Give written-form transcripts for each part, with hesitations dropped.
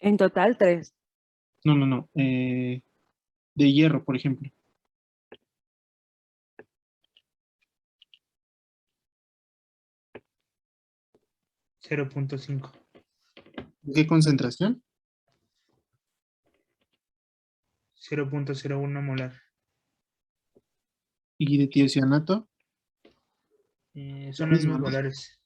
En total, 3. No, no, no. De hierro, por ejemplo. $0.5. ¿De qué concentración? 0.01 molar. ¿Y de tiocianato? Son los Mismo, mismos ¿no? molares.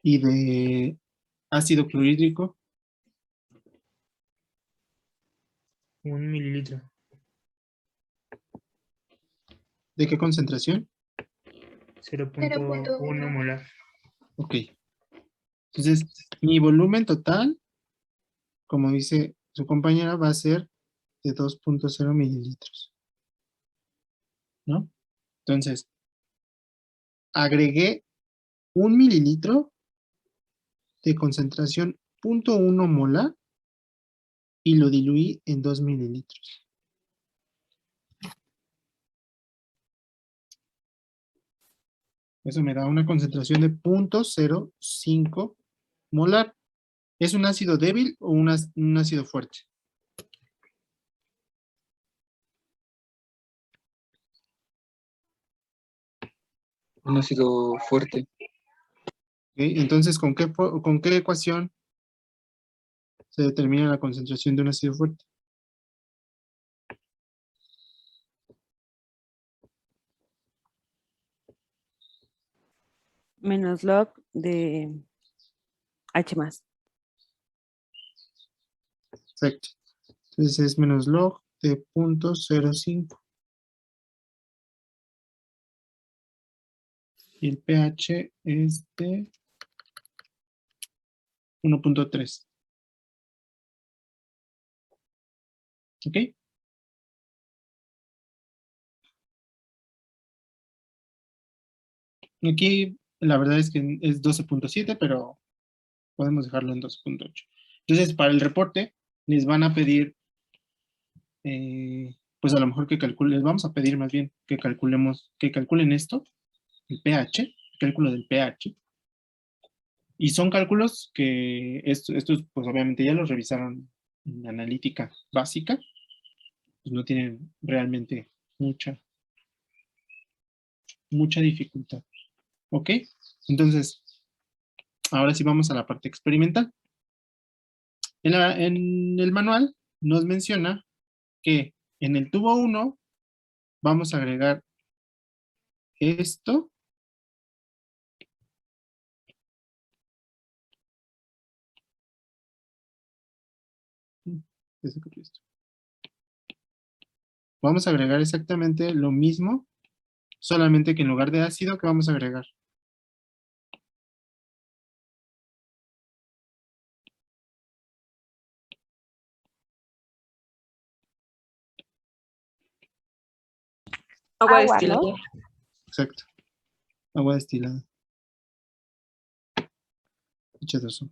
¿Y de ácido clorhídrico? 1 mililitro. ¿De qué concentración? 0.1 molar. Ok. Entonces, mi volumen total, como dice su compañera, va a ser de 2.0 mililitros, ¿no? Entonces, agregué 1 mililitro de concentración 0.1 molar y lo diluí en 2 mililitros. Eso me da una concentración de 0.05 molar. ¿Es un ácido débil o un ácido fuerte? Un ácido fuerte. ¿Ok? Entonces, con qué ecuación se determina la concentración de un ácido fuerte? Menos log de H más. Perfecto. Entonces es menos log de 0.05. Y el pH es de 1.3. ¿Ok? Aquí la verdad es que es 12.7, pero podemos dejarlo en 12.8. Entonces, para el reporte, les van a pedir, pues a lo mejor les vamos a pedir más bien que calculen esto, el pH, el cálculo del pH. Y son cálculos que estos, pues obviamente ya los revisaron en analítica básica, pues no tienen realmente mucha dificultad. ¿Ok? Entonces, ahora sí vamos a la parte experimental. En el manual nos menciona que en el tubo 1 vamos a agregar esto. Vamos a agregar exactamente lo mismo, solamente que en lugar de ácido, ¿qué vamos a agregar? Agua Agua, destilada. ¿no? Exacto. Agua destilada. H2O.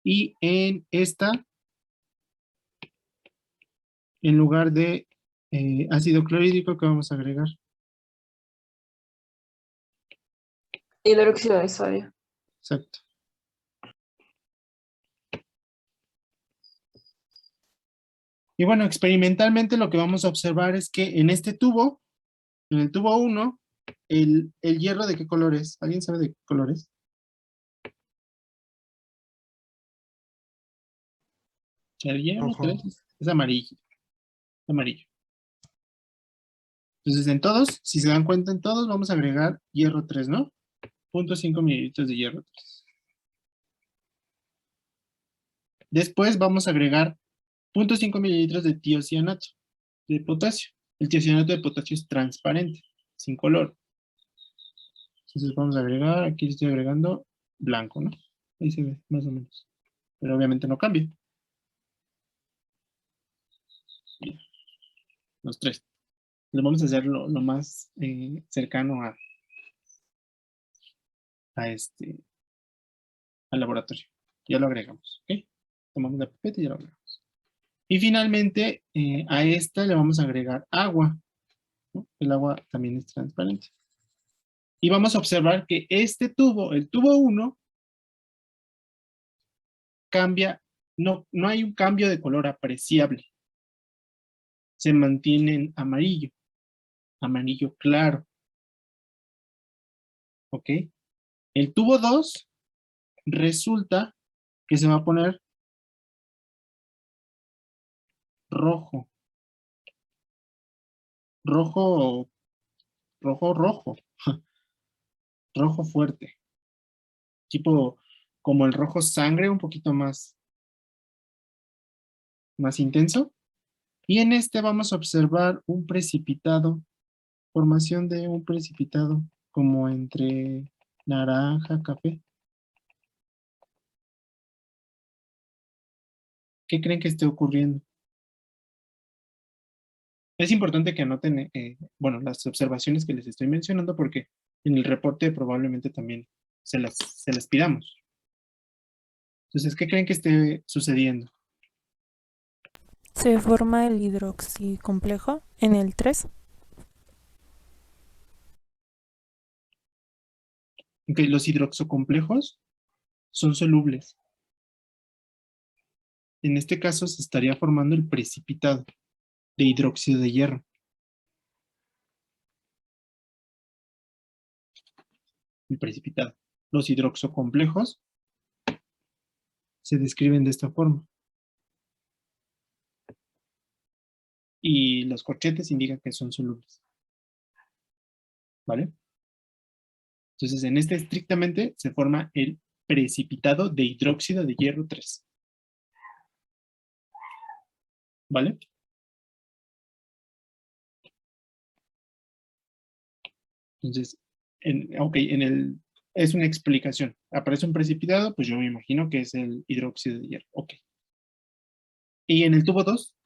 Y en esta, en lugar de ácido clorhídrico, ¿qué vamos a agregar? Hidróxido de sodio. Exacto. Y bueno, experimentalmente lo que vamos a observar es que en este tubo, en el tubo 1, el hierro ¿de qué color es? ¿Alguien sabe de qué color es? El hierro Rojo. es amarillo. Amarillo. Entonces, en todos, si se dan cuenta, en todos vamos a agregar hierro 3, ¿no? 0.5 mililitros de hierro 3. Después vamos a agregar 0.5 mililitros de tiocianato de potasio. El tiocianato de potasio es transparente, sin color. Entonces vamos a agregar, aquí estoy agregando blanco, ¿no? Ahí se ve, más o menos. Pero obviamente no cambia. Bien. Los tres. Lo vamos a hacer lo más cercano al laboratorio. Ya lo agregamos, ¿ok? Tomamos la pipeta y ya lo agregamos. Y finalmente, a esta le vamos a agregar agua, ¿no? El agua también es transparente. Y vamos a observar que este tubo, el tubo 1, cambia, no hay un cambio de color apreciable. Se mantiene en amarillo, amarillo claro. ¿Ok? El tubo 2 resulta que se va a poner rojo. Rojo, rojo. Rojo fuerte. Tipo como el rojo sangre, un poquito más intenso. Y en este vamos a observar un precipitado, formación de un precipitado como entre naranja, café. ¿Qué creen que esté ocurriendo? Es importante que anoten, bueno, las observaciones que les estoy mencionando porque en el reporte probablemente también se las pidamos. Entonces, ¿qué creen que esté sucediendo? Se forma el hidroxicomplejo en el 3. Ok, los hidroxocomplejos son solubles. En este caso se estaría formando el precipitado de hidróxido de hierro. El precipitado. Los hidroxocomplejos se describen de esta forma. Y los corchetes indican que son solubles. ¿Vale? Entonces, en este estrictamente se forma el precipitado de hidróxido de hierro 3. ¿Vale? Entonces, es una explicación. Aparece un precipitado, pues yo me imagino que es el hidróxido de hierro. Ok. Y en el tubo 2,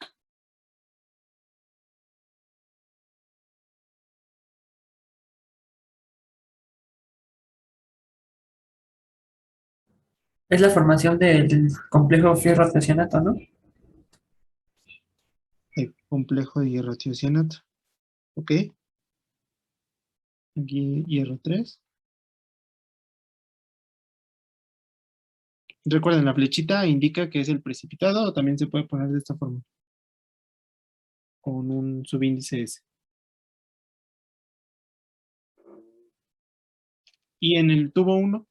Es la formación del complejo fierro-tiocianato, ¿no? el complejo de hierro tiocianato. Ok. Aquí hierro 3. Recuerden, la flechita indica que es el precipitado o también se puede poner de esta forma. Con un subíndice S. Y en el tubo 1,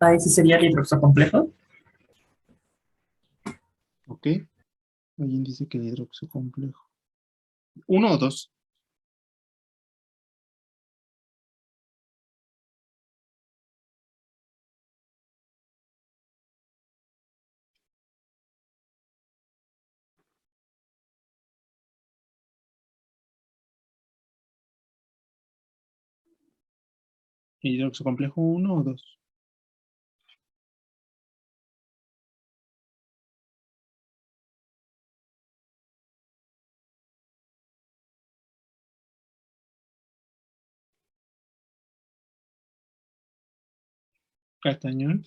Ahí sí sería el hidroxicomplejo. ok. Ahí dice que el hidroxocomplejo. 1 o 2. Hidroxocomplejo 1 o 2. Castañón.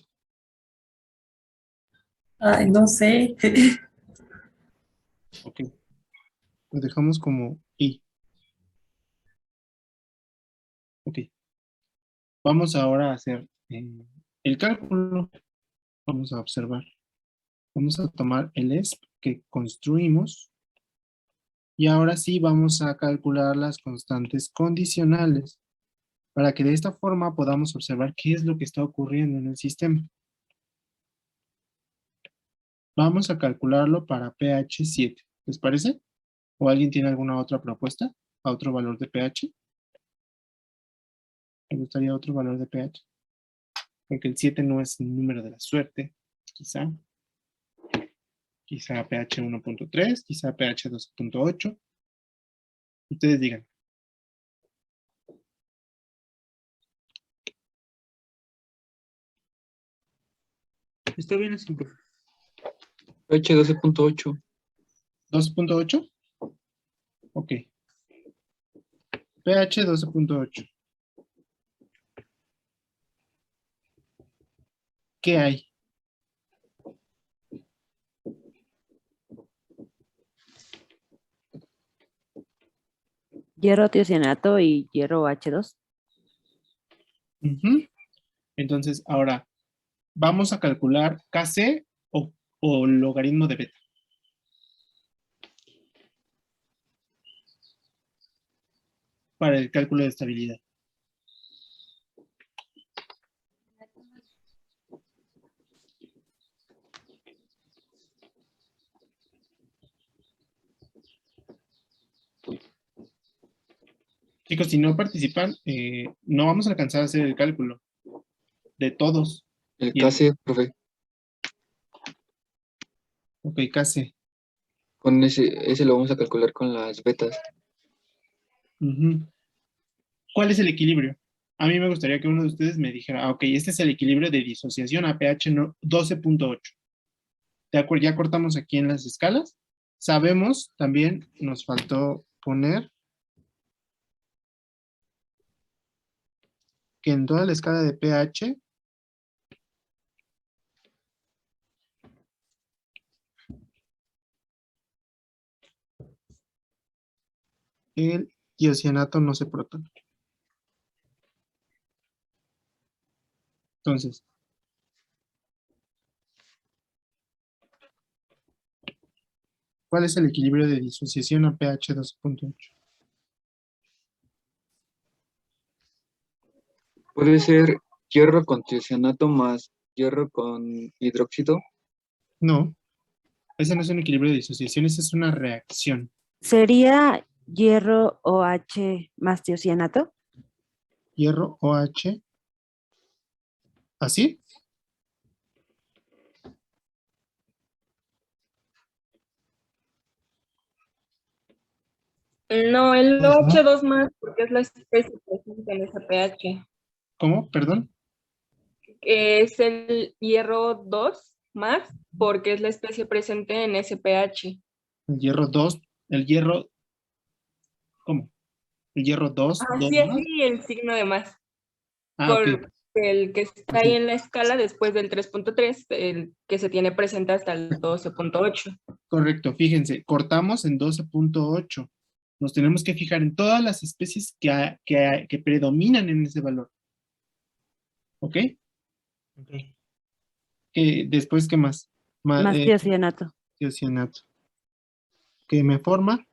Ay, no sé. Ok. Lo dejamos como I. Ok. Vamos ahora a hacer el cálculo. Vamos a observar. Vamos a tomar el ESP que construimos. Y ahora sí vamos a calcular las constantes condicionales para que de esta forma podamos observar qué es lo que está ocurriendo en el sistema. Vamos a calcularlo para pH 7. ¿Les parece? ¿O alguien tiene alguna otra propuesta? ¿A otro valor de pH? ¿Me gustaría otro valor de pH? Porque el 7 no es el número de la suerte, quizá. Quizá pH 1.3, quizá pH 2.8. Ustedes digan. Está bien así, profe. pH 12.8. 2.8. Ok. pH 12.8. ¿Qué hay? Hierro, tiocianato y hierro H2. Ujú. Entonces, ahora vamos a calcular Kc o logaritmo de beta. Para el cálculo de estabilidad. Chicos, si no participan, no vamos a alcanzar a hacer el cálculo de todos. El Y el- Kc, profe, Ok, Kc. con ese lo vamos a calcular con las betas. Ujú. ¿Cuál es el equilibrio? A mí me gustaría que uno de ustedes me dijera, ok, este es el equilibrio de disociación a pH 12.8. ¿De acuerdo? Ya cortamos aquí en las escalas. Sabemos, también nos faltó poner que en toda la escala de pH, el tiocianato no se protona. Entonces, ¿cuál es el equilibrio de disociación a pH 12.8? Puede ser hierro con tiocianato más hierro con hidróxido. No, ese no es un equilibrio de disociación, esa es una reacción. ¿Sería hierro OH más tiocianato? Hierro OH, ¿así? No, el Pues no. OH2 más, porque es la especie presente en ese pH. ¿Cómo? Perdón. Es el hierro 2 más, porque es la especie presente en ese pH. El hierro 2, el hierro, ¿cómo? El hierro 2, 2 Así, más. así, el signo de más. Ah, ok. Por el que está ahí en la escala después del 3.3, el que se tiene presente hasta el 12.8. Correcto, fíjense, cortamos en 12.8. Nos tenemos que fijar en todas las especies que predominan en ese valor. ¿Ok? Ok. Después, ¿qué más? Más tiocianato. Tiocianato. Que me forma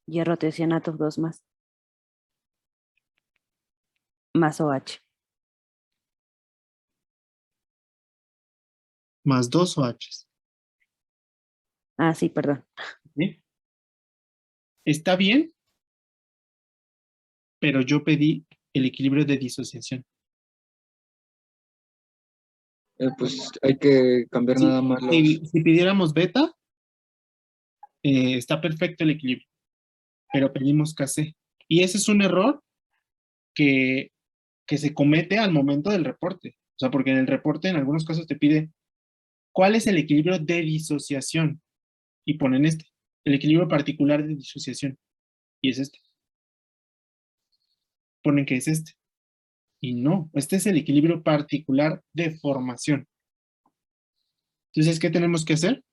Hierro, tiocianato, 2 más. Más OH. más 2 OH. Ah, sí, perdón. ¿Sí? Está bien, pero yo pedí el equilibrio de disociación. Pues hay que cambiar Sí, nada más si pidiéramos beta, está perfecto el equilibrio, pero pedimos Kc. Y ese es un error que, que se comete al momento del reporte. O sea, porque en el reporte en algunos casos te pide cuál es el equilibrio de disociación y ponen el equilibrio particular de disociación, y es este. Ponen que es este. Y no, este es el equilibrio particular de formación. Entonces, ¿qué tenemos que hacer?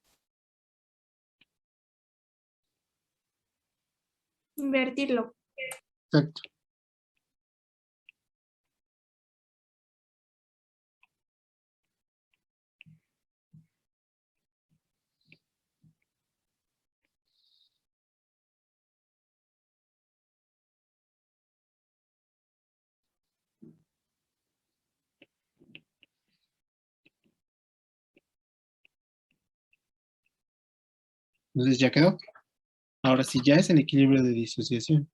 Invertirlo. Exacto. Entonces ya quedó. Ahora sí, ya es el equilibrio de disociación.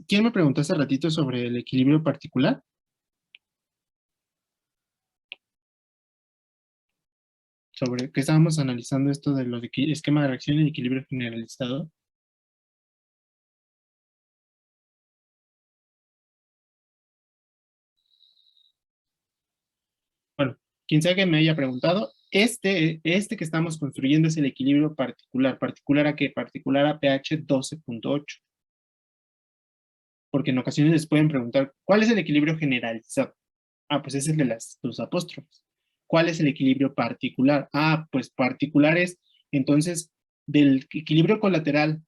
¿Quién me preguntó hace ratito sobre el equilibrio particular? Sobre que estábamos analizando esto de los esquema de reacción y equilibrio generalizado. Bueno, quien sea que me haya preguntado, este que estamos construyendo es el equilibrio particular. ¿Particular a qué? Particular a pH 12.8. Porque en ocasiones les pueden preguntar, ¿cuál es el equilibrio generalizado? Ah, pues es el de los apóstrofes. ¿Cuál es el equilibrio particular? Ah, pues particular es, entonces, del equilibrio colateral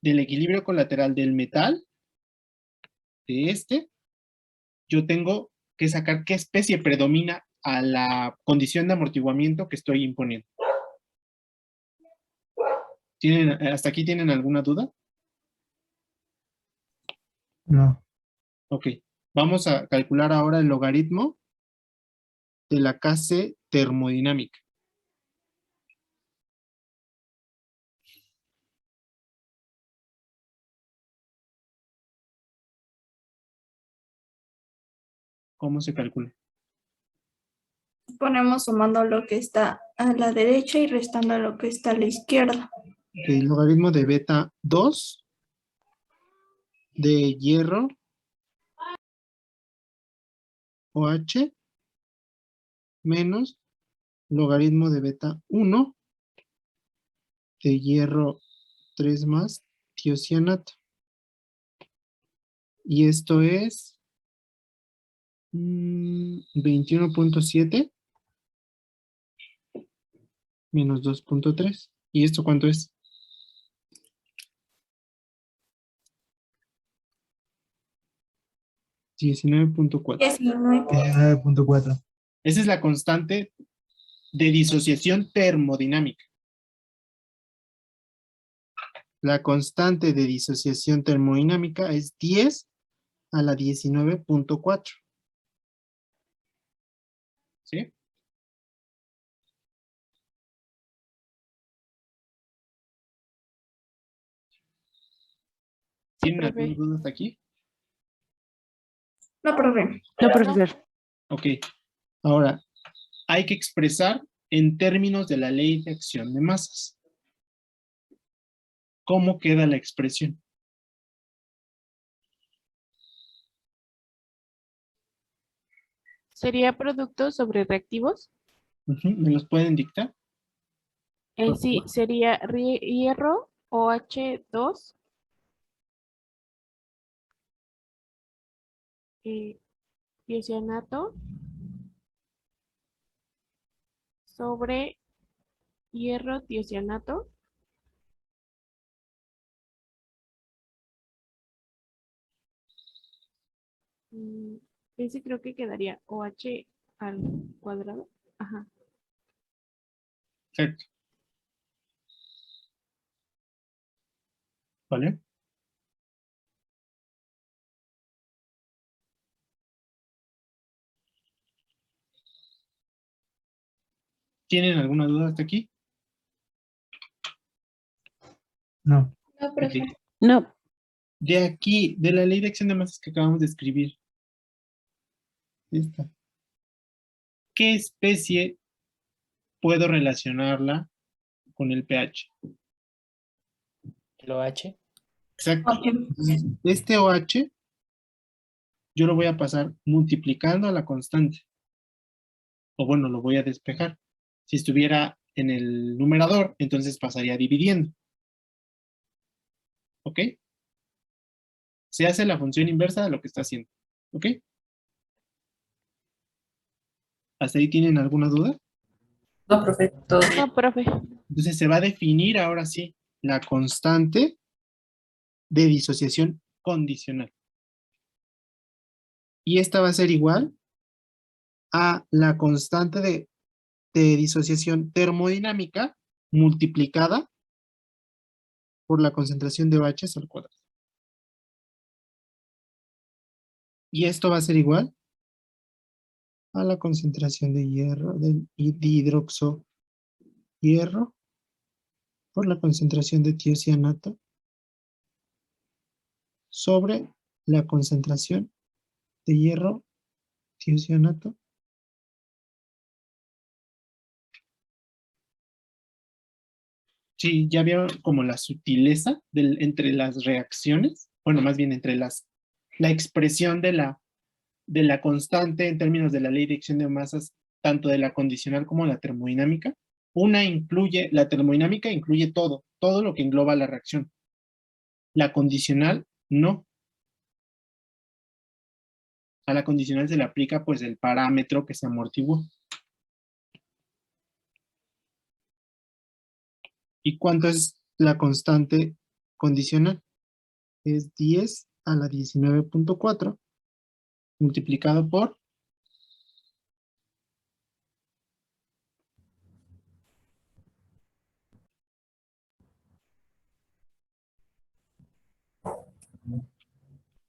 del metal, de yo tengo que sacar qué especie predomina a la condición de amortiguamiento que estoy imponiendo. ¿Hasta aquí tienen alguna duda? No. Ok. Vamos a calcular ahora el logaritmo de la Kc termodinámica. ¿Cómo se calcula? Ponemos sumando lo que está a la derecha y restando lo que está a la izquierda. El logaritmo de beta 2 de hierro OH menos logaritmo de beta 1 de hierro 3 más tiocianato. Y esto es 21.7 menos 2.3. ¿Y esto cuánto es? $19.4. 19. 9.4. Esa es la constante de disociación termodinámica. La constante de disociación termodinámica es 10 a la 19.4. ¿Sí? ¿Tienen profe. alguna duda hasta aquí? No, profe. No, profesor. Ok. Ahora, hay que expresar en términos de la ley de acción de masas. ¿Cómo queda la expresión? ¿Sería producto sobre reactivos? ¿Me los pueden dictar? Por Sí, favor. sería hierro OH2 tiocianato sobre hierro tiocianato ese creo que quedaría OH al cuadrado. Ajá. Perfecto. ¿Vale? ¿Tienen alguna duda hasta aquí? No. No, Ok. profe. No, De aquí, de la ley de acción de masas que acabamos de escribir, esta, ¿qué especie puedo relacionarla con el pH? ¿El OH? Exacto. Ok. Entonces, este OH yo lo voy a pasar multiplicando a la constante. O bueno, lo voy a despejar. Si estuviera en el numerador, entonces pasaría dividiendo. ¿Ok? Se hace la función inversa de lo que está haciendo. ¿Ok? ¿Hasta ahí tienen alguna duda? No, profe, todo bien. No, profe. Entonces se va a definir ahora sí la constante de disociación condicional. Y esta va a ser igual a la constante de disociación termodinámica multiplicada por la concentración de OH al cuadrado. Y esto va a ser igual a la concentración de hierro, de hidroxo hierro por la concentración de tiocianato sobre la concentración de hierro tiocianato Sí, ya vieron como la sutileza entre las reacciones, bueno, más bien entre la expresión de la constante en términos de la ley de acción de masas, tanto de la condicional como la termodinámica. La termodinámica incluye todo lo que engloba la reacción. La condicional, no. A la condicional se le aplica pues el parámetro que se amortiguó. ¿Y cuánto es la constante condicional? Es 10 a la 19.4 multiplicado por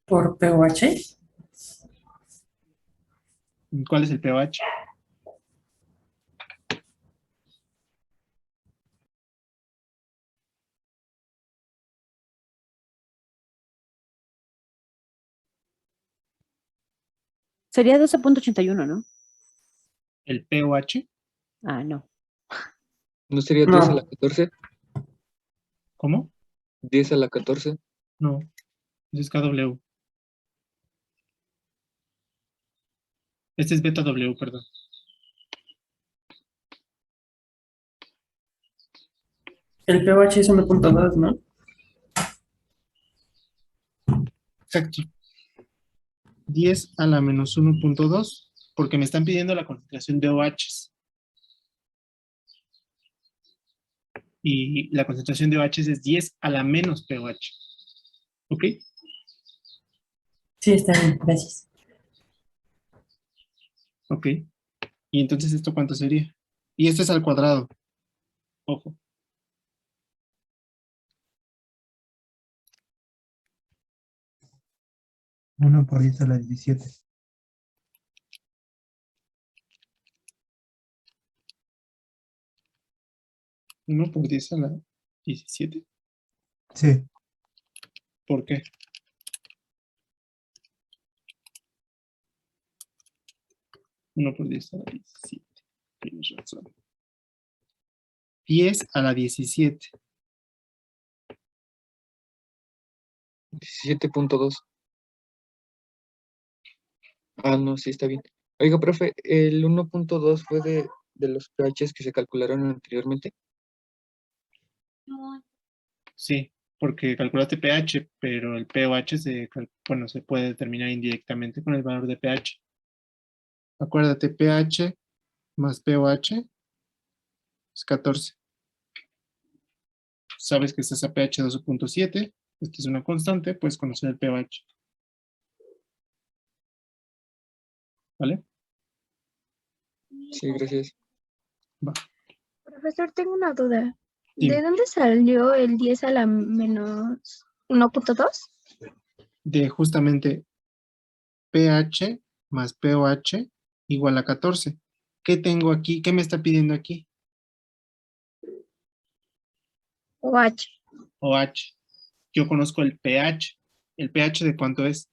Por pH. ¿cuál es el pH? Sería 12.81, ¿no? El pOH. Ah, no. ¿No sería 10 a la No, 14? ¿Cómo? 10 a la 14. No, ese es KW. Este es beta W, perdón. el pH es 1.2, ¿no? Exacto. 10 a la menos 1.2, porque me están pidiendo la concentración de OHs. Y la concentración de OHs es 10 a la menos pOH. ¿Ok? Sí, está bien, gracias. Ok. Y entonces, ¿esto cuánto sería? Y esto es al cuadrado. Ojo. Uno por 10 a la 17. 1 por 10 a la 17. Sí. ¿Por qué? Uno por 10 a la 17. Tienes razón. 10 a la 17. 17.2. Ah, no, sí, está bien. Oiga, profe, el 1.2 fue de los pHs que se calcularon anteriormente. Sí, porque calculaste pH, pero el pOH bueno, se puede determinar indirectamente con el valor de pH. Acuérdate, pH más pOH es 14. Sabes que estás a pH 12.7. Esta es una constante, puedes conocer el pOH. ¿Vale? Sí, gracias. Va. Profesor, tengo una duda. Dime. ¿De dónde salió el 10 a la menos 1.2? De justamente pH más pOH igual a 14. ¿Qué tengo aquí? ¿Qué me está pidiendo aquí? ¿O H? OH. Yo conozco el pH. ¿El pH de cuánto es?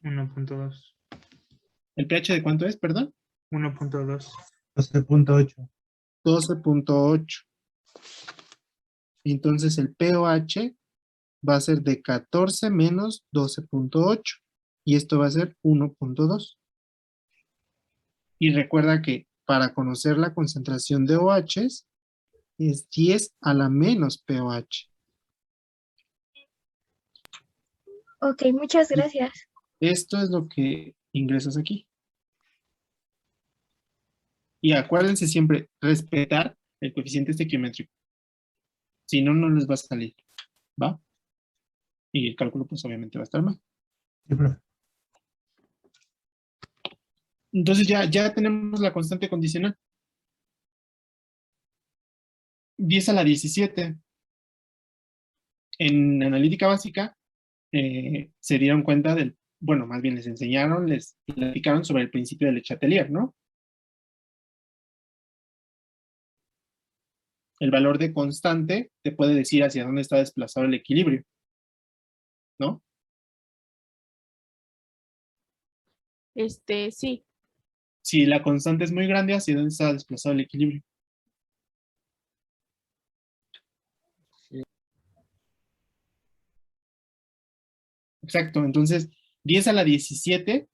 1.2. ¿El pH de cuánto es, perdón? 1.2. 12.8. 12.8. Entonces el pOH va a ser de 14 menos 12.8. Y esto va a ser 1.2. Y recuerda que para conocer la concentración de OHs es 10 a la menos pOH. Ok, muchas gracias. Esto es lo que ingresas aquí. Y acuérdense siempre respetar el coeficiente estequiométrico. Si no, no les va a salir. ¿Va? Y el cálculo pues obviamente va a estar mal. Sí, profe. Entonces ya tenemos la constante condicional. 10 a la 17. En analítica básica se dieron cuenta del, bueno, más bien les enseñaron, les platicaron sobre el principio de Le Chatelier, ¿no? El valor de constante te puede decir hacia dónde está desplazado el equilibrio, ¿no? Sí. Si la constante es muy grande, hacia dónde está desplazado el equilibrio. Exacto, entonces 10 a la 17,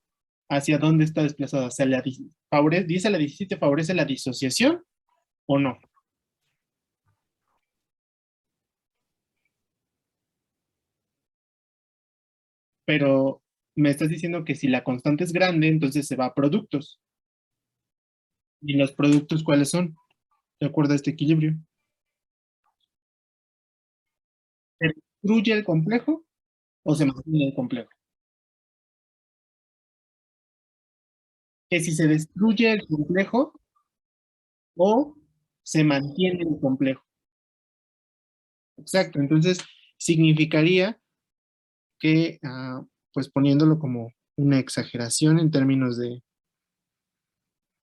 ¿hacia dónde está desplazado? ¿Hacia la 10 a la 17 favorece la disociación o no? Pero me estás diciendo que si la constante es grande, entonces se va a productos. ¿Y los productos cuáles son? de acuerdo a este equilibrio. ¿Se destruye el complejo o se mantiene el complejo? Que si se destruye el complejo o se mantiene el complejo. Exacto, entonces significaría que, pues poniéndolo como una exageración en términos de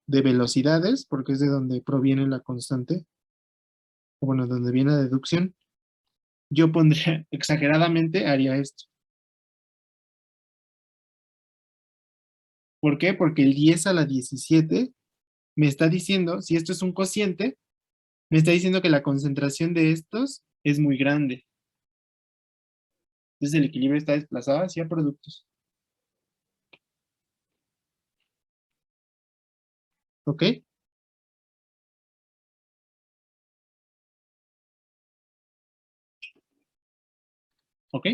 velocidades, porque es de donde proviene la constante, o bueno, donde viene la deducción, yo pondría exageradamente, haría esto. ¿Por qué? Porque el 10 a la 17 me está diciendo, si esto es un cociente, me está diciendo que la concentración de estos es muy grande. Entonces el equilibrio está desplazado hacia productos. ¿Ok? ¿Ok?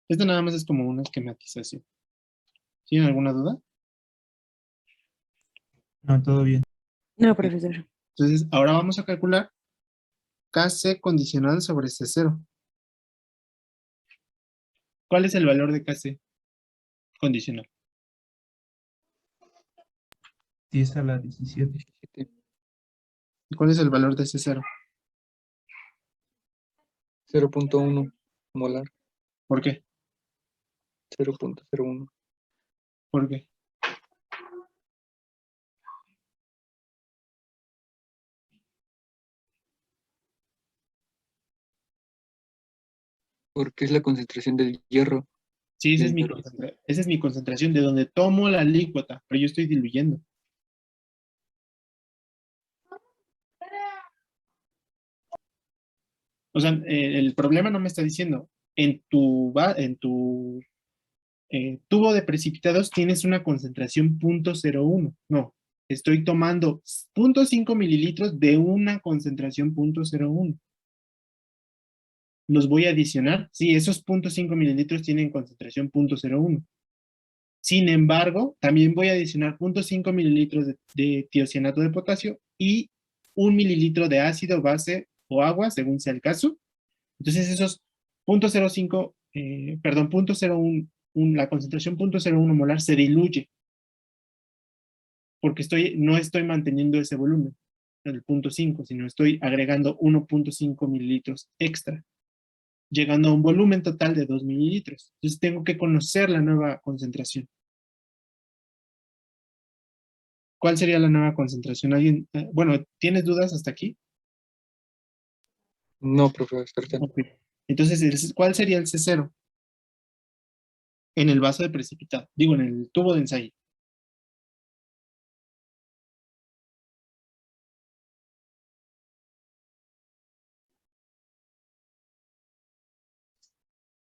Esto nada más es como una esquematización. ¿Tienen alguna duda? No, todo bien. No, profesor. Entonces, ahora vamos a calcular Kc condicional sobre C0. ¿Cuál es el valor de Kc condicional? 10 a la 17. 17, ¿Y cuál es el valor de C0? 0.1 molar, ¿Por qué? 0.01. ¿Por qué? Porque es la concentración del hierro. Sí, esa es del- esa es mi concentración de donde tomo la alícuota, pero yo estoy diluyendo. O sea, el problema no me está diciendo, en tu tubo de precipitados tienes una concentración 0.01. No, estoy tomando 0.5 mililitros de una concentración 0.01. Los voy a adicionar. Sí, esos 0.5 mililitros tienen concentración 0.01. Sin embargo, también voy a adicionar 0.5 mililitros de tiocianato de potasio y 1 mililitro de ácido, base o agua, según sea el caso. Entonces esos 0.05, perdón, 0.01, la concentración 0.01 molar se diluye porque no estoy manteniendo ese volumen, el 0.5, sino estoy agregando 1.5 mililitros extra, llegando a un volumen total de 2 mililitros. Entonces tengo que conocer la nueva concentración. ¿Cuál sería la nueva concentración? ¿Alguien? Bueno, ¿tienes dudas hasta aquí? No, profesor. Ok. Entonces, ¿cuál sería el C0? En el vaso de precipitado, digo, en el tubo de ensayo.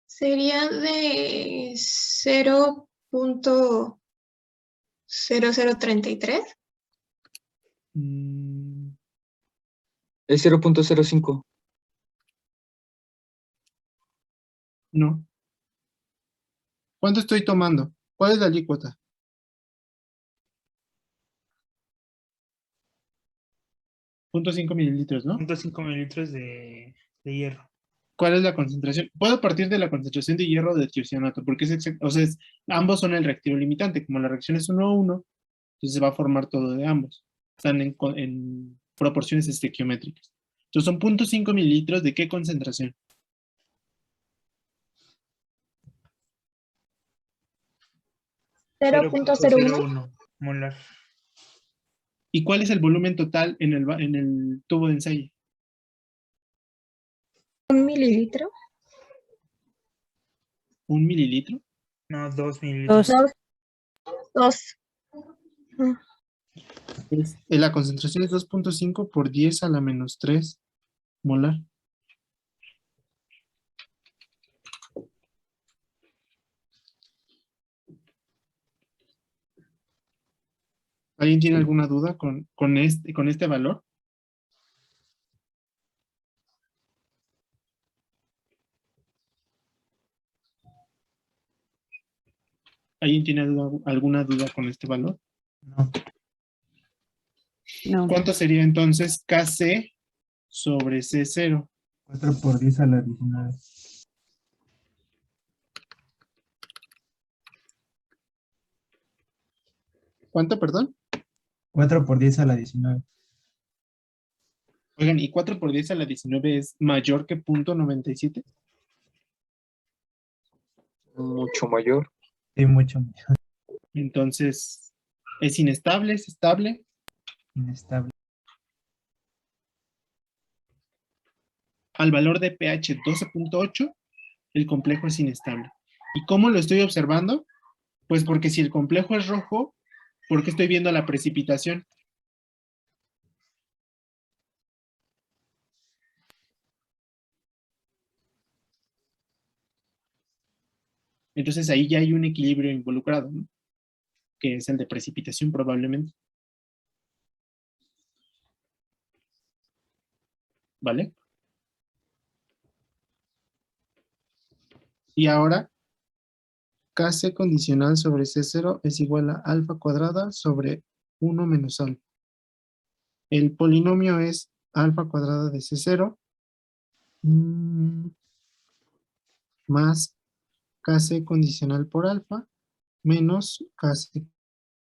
Sería de 0.0033. Mm, Es 0.05. no. ¿Cuánto estoy tomando? ¿Cuál es la alícuota? 0.5 mililitros, ¿no? 0.5 mililitros de hierro. ¿Cuál es la concentración? Puedo partir de la concentración de hierro de tiocianato, porque o sea, ambos son el reactivo limitante. Como la reacción es 1 a 1, entonces se va a formar todo de ambos. Están en proporciones estequiométricas. Entonces son 0.5 mililitros de qué concentración? Cero punto cero uno. 0.01 molar. ¿Y cuál es el volumen total en el tubo de ensayo? 1 mililitro. ¿1 mililitro? No, 2 mililitros. Dos. 2. La concentración es 2.5 por 10 a la menos 3 molar. ¿Alguien tiene alguna duda con este valor? ¿Alguien tiene alguna duda con este valor? No. No. ¿Cuánto sería entonces KC sobre C0? 4 por 10 a la 19. ¿Cuánto, perdón? 4 por 10 a la 19. Oigan, ¿y 4 por 10 a la 19 es mayor que .97? Mucho mayor. Sí, mucho mejor. Entonces, ¿es inestable? ¿Es estable? Inestable. Al valor de pH 12.8, el complejo es inestable. ¿Y cómo lo estoy observando? Pues porque si el complejo es rojo, ¿por qué estoy viendo la precipitación? Entonces ahí ya hay un equilibrio involucrado, ¿no? Que es el de precipitación probablemente. ¿Vale? Y ahora, Kc condicional sobre C0 es igual a alfa cuadrada sobre 1 menos alfa. El polinomio es alfa cuadrada de C0 más Kc condicional por alfa menos Kc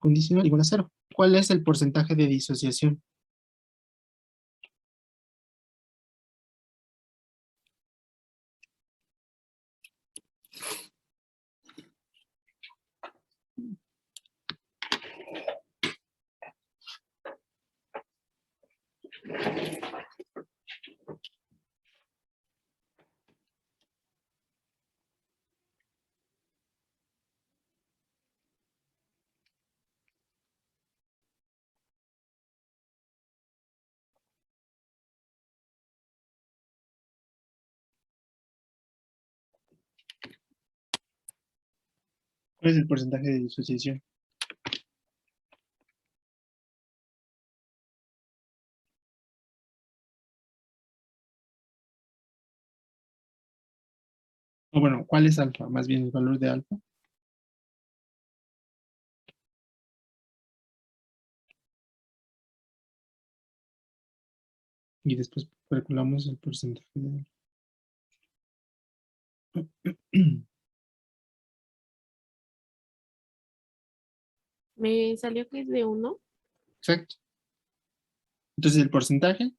condicional igual a 0. ¿Cuál es el porcentaje de disociación? ¿Cuál es el porcentaje de disociación? O bueno, ¿cuál es alfa? Más bien el valor de alfa. Y después calculamos el porcentaje de alfa. Me salió que es de 1. Exacto. Entonces el porcentaje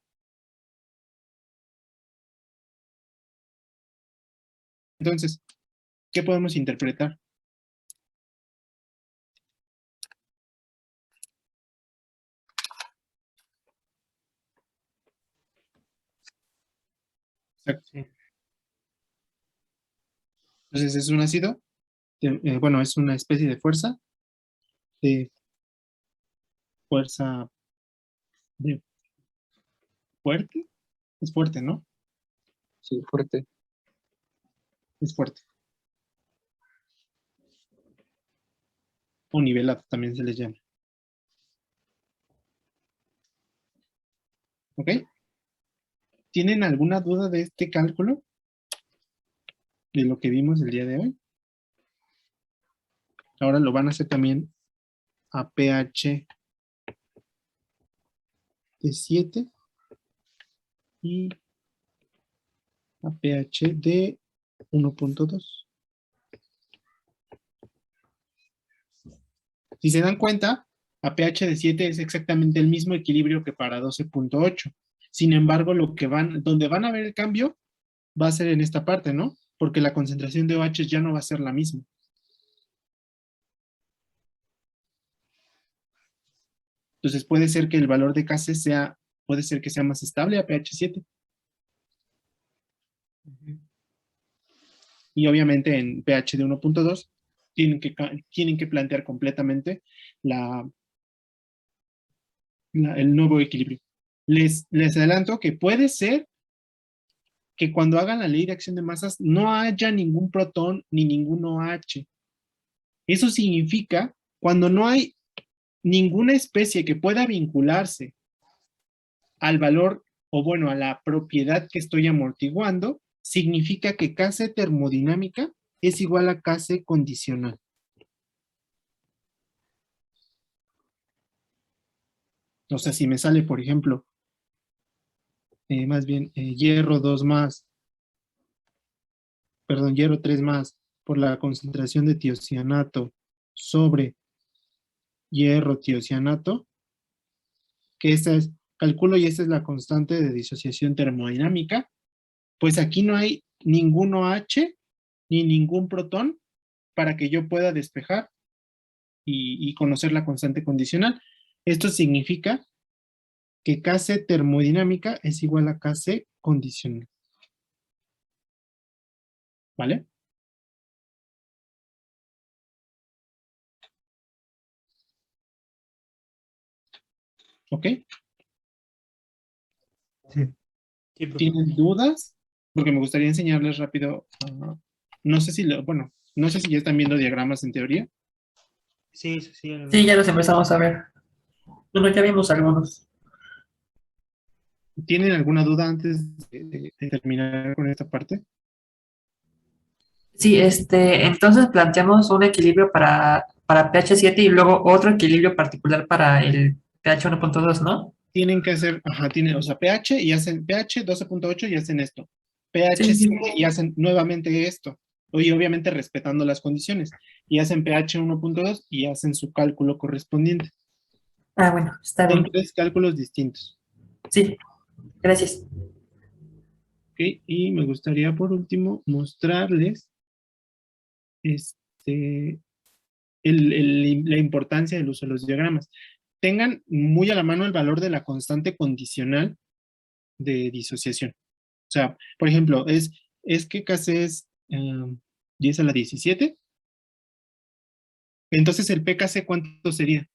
entonces, ¿qué podemos interpretar? Exacto. Sí. Entonces es un ácido, bueno, es una especie de fuerza de fuerte. Es fuerte, ¿no? Sí, fuerte. Es fuerte. O nivelado también se les llama. ¿Ok? ¿Tienen alguna duda de este cálculo? De lo que vimos el día de hoy. Ahora lo van a hacer también a pH de 7 y a pH de 1.2. Si se dan cuenta, a pH de 7 es exactamente el mismo equilibrio que para 12.8. Sin embargo, donde van a ver el cambio va a ser en esta parte, ¿no? Porque la concentración de OH ya no va a ser la misma. Entonces puede ser que el valor de Kc puede ser que sea más estable a pH 7. Y obviamente en pH de 1.2 tienen que plantear completamente el nuevo equilibrio. Les adelanto que puede ser que cuando hagan la ley de acción de masas no haya ningún protón ni ningún OH. Eso significa cuando no hay ninguna especie que pueda vincularse al valor o bueno, a la propiedad que estoy amortiguando, significa que Kc termodinámica es igual a Kc condicional. O sea, si me sale, por ejemplo, más bien hierro 2 más, perdón, hierro 3 más por la concentración de tiocianato sobre hierro tiocianato, que esta es, calculo y esta es la constante de disociación termodinámica, pues aquí no hay ningún OH ni ningún protón para que yo pueda despejar y conocer la constante condicional. Esto significa que Kc termodinámica es igual a Kc condicional. ¿Vale? ¿Ok? Sí. Sí, profe. ¿Tienen dudas? Porque me gustaría enseñarles rápido. No sé si bueno, no sé si ya están viendo diagramas en teoría. Sí, sí, sí. Sí, ya los empezamos a ver. Bueno, ya vimos algunos. ¿Tienen alguna duda antes de terminar con esta parte? Sí, entonces planteamos un equilibrio para pH 7 y luego otro equilibrio particular para el pH 1.2, ¿no? Tienen que hacer, o sea, pH y hacen pH 12.8 y hacen esto. pH Sí. 7 y hacen nuevamente esto. Y obviamente respetando las condiciones. Y hacen pH 1.2 y hacen su cálculo correspondiente. Ah, bueno, está Son bien. 3 cálculos distintos. Sí, gracias. ¿Ok? Y me gustaría por último mostrarles la importancia del uso de los diagramas. Tengan muy a la mano el valor de la constante condicional de disociación. O sea, por ejemplo, es que Kc es 10 a la 17. Entonces, ¿el pKc cuánto sería?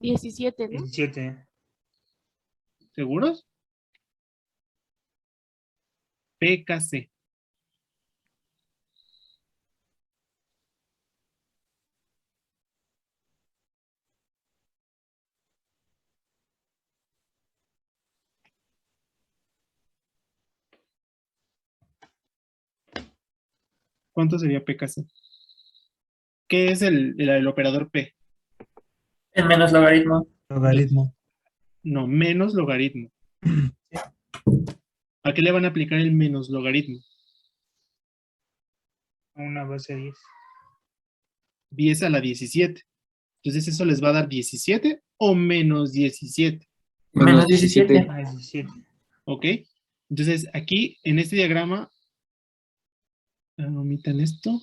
¿17, no? 17. ¿Seguros? pKc. ¿Cuánto sería pKc? ¿Qué es el operador P? El menos logaritmo. Logaritmo. No, menos logaritmo. ¿A qué le van a aplicar el menos logaritmo? Una base 10. 10 a la 17. Entonces, ¿eso les va a dar 17 o menos 17? Menos 17. Ah, 17. ¿Ok? Entonces, aquí, en este diagrama, omitan esto.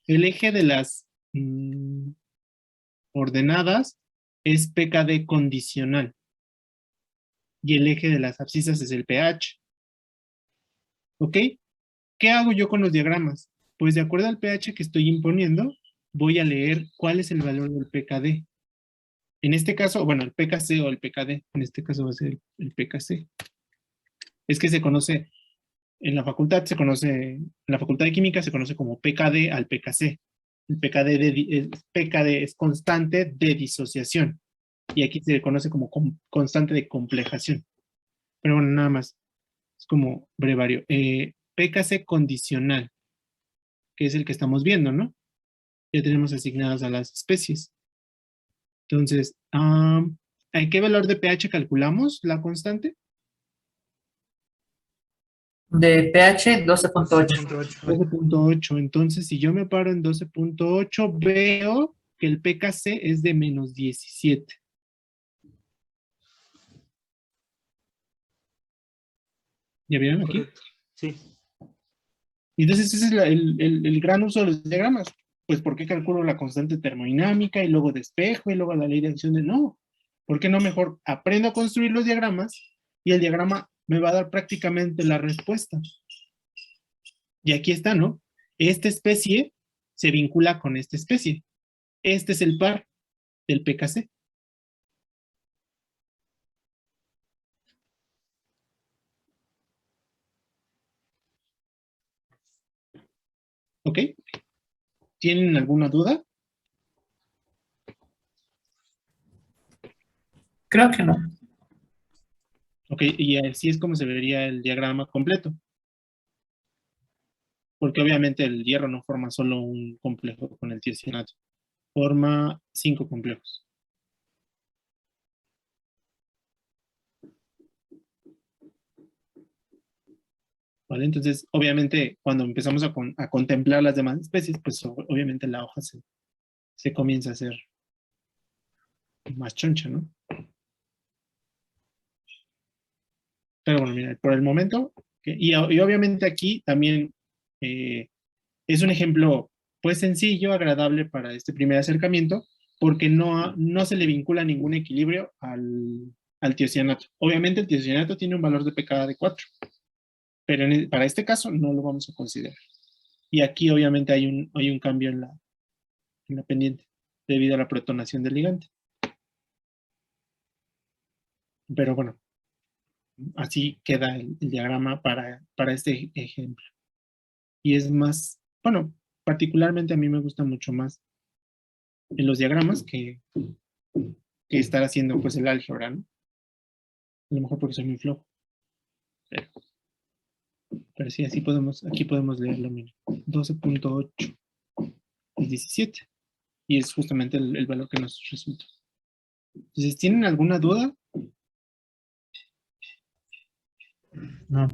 El eje de las ordenadas es pKd condicional. Y el eje de las abscisas es el pH. ¿Ok? ¿Qué hago yo con los diagramas? Pues de acuerdo al pH que estoy imponiendo, voy a leer cuál es el valor del pKd. En este caso, bueno, el pKc o el pKd, en este caso va a ser el pKc. Es que se conoce, en la facultad en la facultad de química se conoce como pKd al pKc. El pKd es constante de disociación. Y aquí se conoce como constante de complejación. Pero bueno, nada más. Es como brevario. pKc condicional, que es el que estamos viendo, ¿no? Ya tenemos asignadas a las especies. Entonces, ¿en qué valor de pH calculamos la constante? De pH 12.8. 12.8. Entonces, si yo me paro en 12.8, veo que el pKc es de menos 17. ¿Ya vieron aquí? Correcto. Sí. Y entonces ese es el gran uso de los diagramas. Pues, ¿por qué calculo la constante termodinámica y luego despejo y luego la ley de acción de no? ¿Por qué no mejor aprendo a construir los diagramas y el diagrama me va a dar prácticamente la respuesta? Y aquí está, ¿no? Esta especie se vincula con esta especie. Este es el par del pKc. ¿Ok? ¿Tienen alguna duda? Creo que no. Ok, y así es como se vería el diagrama completo. porque obviamente el hierro no forma solo un complejo con el tiocianato, forma 5 complejos. ¿Vale? Entonces, obviamente, cuando empezamos a contemplar las demás especies, pues obviamente la hoja se comienza a hacer más choncha, ¿no? Pero bueno, mira, por el momento, y obviamente aquí también es un ejemplo pues sencillo, agradable para este primer acercamiento, porque no se le vincula ningún equilibrio al tiocianato. Obviamente el tiocianato tiene un valor de pKa de 4, pero para este caso no lo vamos a considerar. Y aquí obviamente hay un cambio en la pendiente, debido a la protonación del ligante. Pero bueno, así queda el diagrama para este ejemplo. Y es más, bueno, particularmente a mí me gusta mucho más en los diagramas que estar haciendo pues el álgebra, ¿no? A lo mejor porque soy muy flojo. Pero sí, aquí podemos leerlo, mira. 12.8 es 17. Y es justamente el valor que nos resulta. Entonces, ¿tienen alguna duda? No.